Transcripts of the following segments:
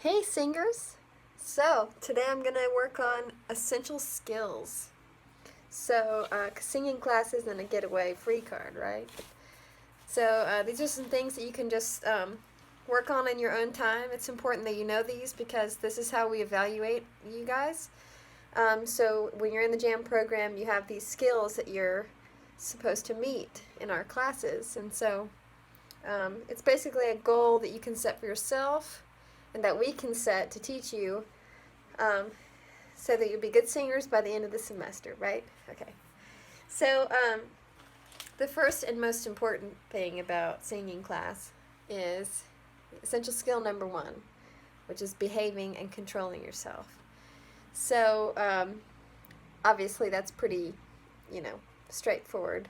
Hey singers! So, today I'm going to work on essential skills. So, singing class isn't a getaway free card, right? So, these are some things that you can just work on in your own time. It's important that you know these because this is how we evaluate you guys. So, when you're in the jam program, you have these skills that you're supposed to meet in our classes. And so, it's basically a goal that you can set for yourself and that we can set to teach you so that you'll be good singers by the end of the semester, right? Okay. So the first and most important thing about singing class is essential skill number 1, which is behaving and controlling yourself. So obviously that's pretty, straightforward.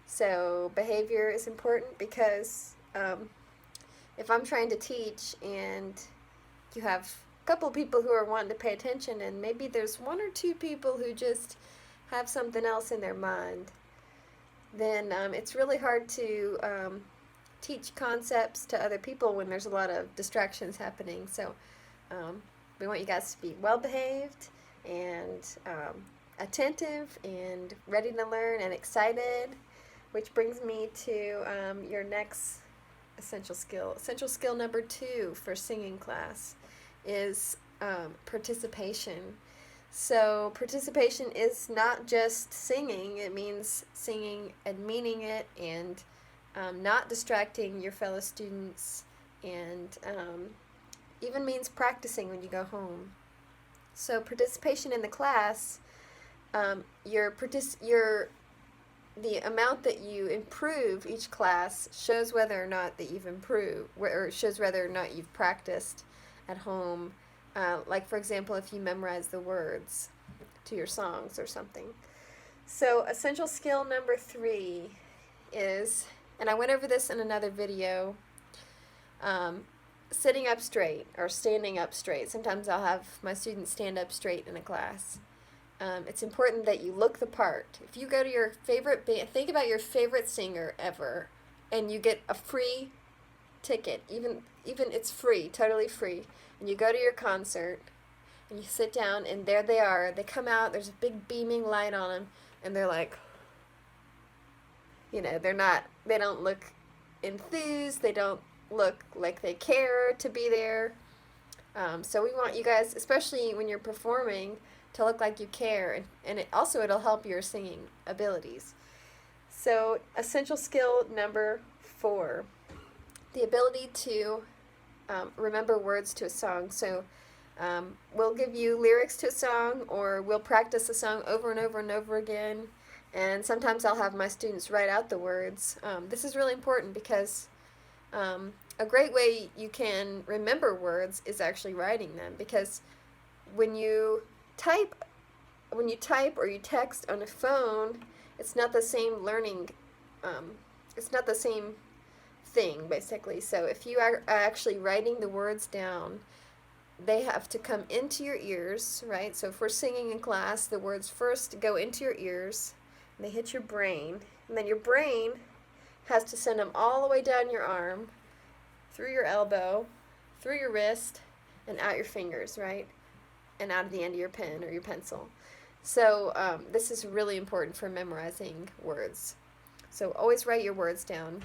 So behavior is important because if I'm trying to teach and you have a couple people who are wanting to pay attention and maybe there's 1 or 2 people who just have something else in their mind, then it's really hard to teach concepts to other people when there's a lot of distractions happening. So we want you guys to be well behaved and attentive and ready to learn and excited, which brings me to your next essential skill. Essential skill number 2 for singing class is participation. So participation is not just singing, it means singing and meaning it and not distracting your fellow students, and even means practicing when you go home. So participation in the class, the amount that you improve each class shows whether or not that you've improved, or shows whether or not you've practiced at home. Like, for example, if you memorize the words to your songs or something. So essential skill number 3 is, and I went over this in another video, sitting up straight or standing up straight. Sometimes I'll have my students stand up straight in a class. It's important that you look the part. If you go to your favorite band, think about your favorite singer ever, and you get a free ticket, even it's free, totally free, and you go to your concert, and you sit down, and there they are. They come out, there's a big beaming light on them, and they're like, they don't look enthused, they don't look like they care to be there. So we want you guys, especially when you're performing, to look like you care, and it'll help your singing abilities. So essential skill number 4, the ability to remember words to a song. So we'll give you lyrics to a song, or we'll practice a song over and over and over again, and sometimes I'll have my students write out the words. This is really important because a great way you can remember words is actually writing them, because when you type or you text on a phone, it's not the same learning, it's not the same thing, basically. So if you are actually writing the words down, they have to come into your ears, right? So if we're singing in class, the words first go into your ears, and they hit your brain, and then your brain has to send them all the way down your arm, through your elbow, through your wrist, and out your fingers, right? And out of the end of your pen or your pencil. So this is really important for memorizing words. So always write your words down.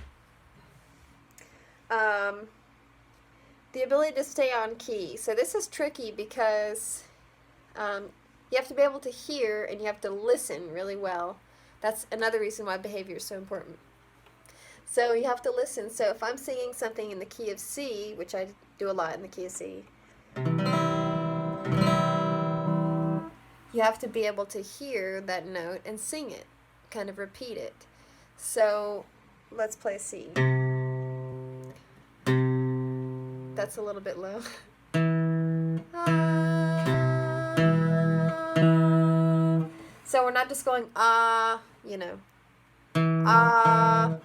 The ability to stay on key. So this is tricky because you have to be able to hear and you have to listen really well. That's another reason why behavior is so important. So you have to listen. So if I'm singing something in the key of C, which I do a lot in the key of C, you have to be able to hear that note and sing it, kind of repeat it. So let's play C. That's a little bit low. So we're not just going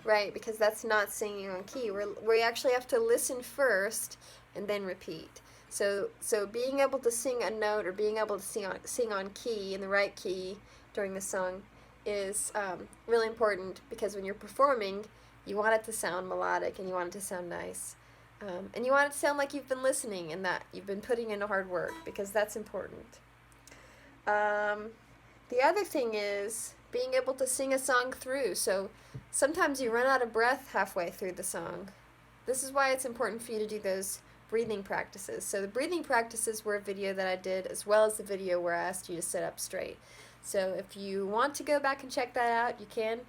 right, because that's not singing on key. We actually have to listen first and then repeat. So being able to sing a note or being able to sing on key, in the right key during the song, is really important, because when you're performing, you want it to sound melodic and you want it to sound nice. And you want it to sound like you've been listening and that you've been putting in hard work, because that's important. The other thing is being able to sing a song through. So sometimes you run out of breath halfway through the song. This is why it's important for you to do those breathing practices. So the breathing practices were a video that I did, as well as the video where I asked you to sit up straight. So if you want to go back and check that out, you can.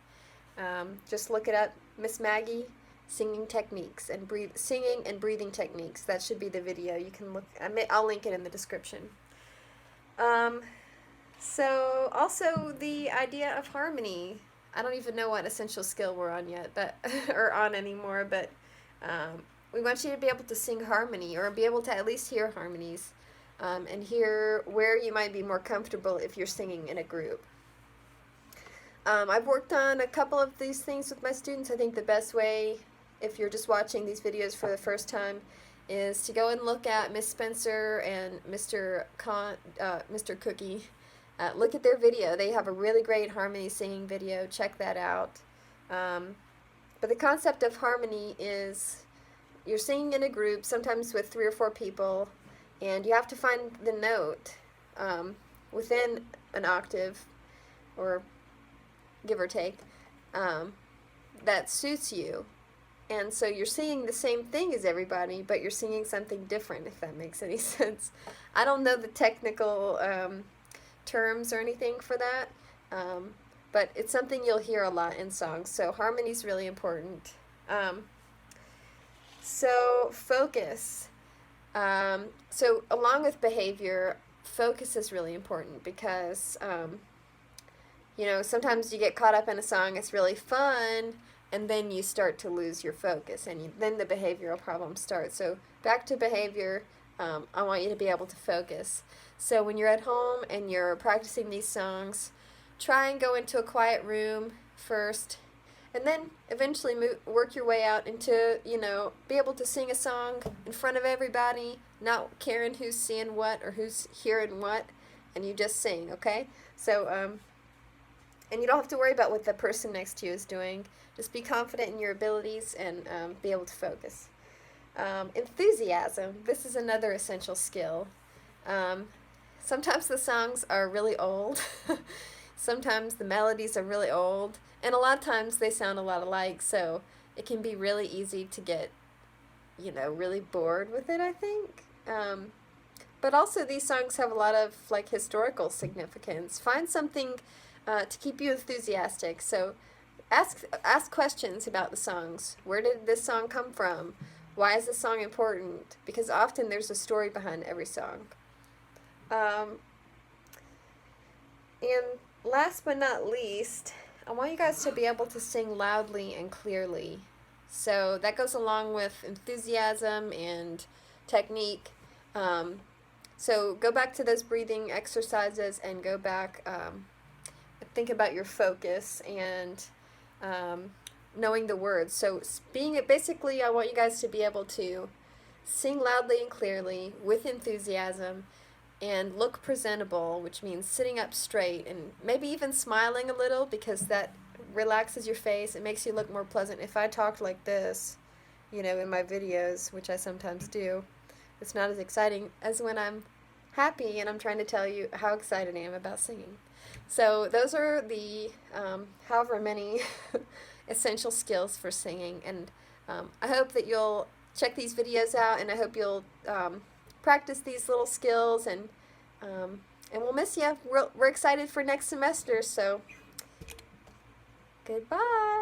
Just look it up, Miss Maggie, singing techniques and singing and breathing techniques. That should be the video. You can look. I'll link it in the description. So also the idea of harmony. I don't even know what essential skill we're on yet, but or on anymore. But we want you to be able to sing harmony, or be able to at least hear harmonies, and hear where you might be more comfortable if you're singing in a group. I've worked on a couple of these things with my students. I think the best way, if you're just watching these videos for the first time, is to go and look at Miss Spencer and Mr. Cookie. Look at their video. They have a really great harmony singing video. Check that out. But the concept of harmony is you're singing in a group, sometimes with 3 or 4 people, and you have to find the note within an octave, or give or take, that suits you. And so you're singing the same thing as everybody, but you're singing something different, if that makes any sense. I don't know the technical terms or anything for that, but it's something you'll hear a lot in songs. So harmony is really important. So focus. So along with behavior, focus is really important, because sometimes you get caught up in a song, it's really fun, and then you start to lose your focus, and then the behavioral problems start. So back to behavior, I want you to be able to focus. So when you're at home and you're practicing these songs, try and go into a quiet room first, and then eventually work your way out into, be able to sing a song in front of everybody, not caring who's seeing what or who's hearing what, and you just sing, okay? So, and you don't have to worry about what the person next to you is doing. Just be confident in your abilities and be able to focus. Enthusiasm. This is another essential skill. Sometimes the songs are really old. Sometimes the melodies are really old. And a lot of times they sound a lot alike, so it can be really easy to get, really bored with it, I think. But also these songs have a lot of, historical significance. Find something to keep you enthusiastic. So ask questions about the songs. Where did this song come from? Why is this song important? Because often there's a story behind every song. And last but not least, I want you guys to be able to sing loudly and clearly. So that goes along with enthusiasm and technique. So go back to those breathing exercises and go back, think about your focus and knowing the words. So basically, I want you guys to be able to sing loudly and clearly with enthusiasm and look presentable, which means sitting up straight and maybe even smiling a little, because that relaxes your face. It makes you look more pleasant. If I talked like this, in my videos, which I sometimes do, it's not as exciting as when I'm happy and I'm trying to tell you how excited I am about singing. So those are the however many essential skills for singing, and I hope that you'll check these videos out, and I hope you'll practice these little skills, and we'll miss you. We're excited for next semester, so goodbye.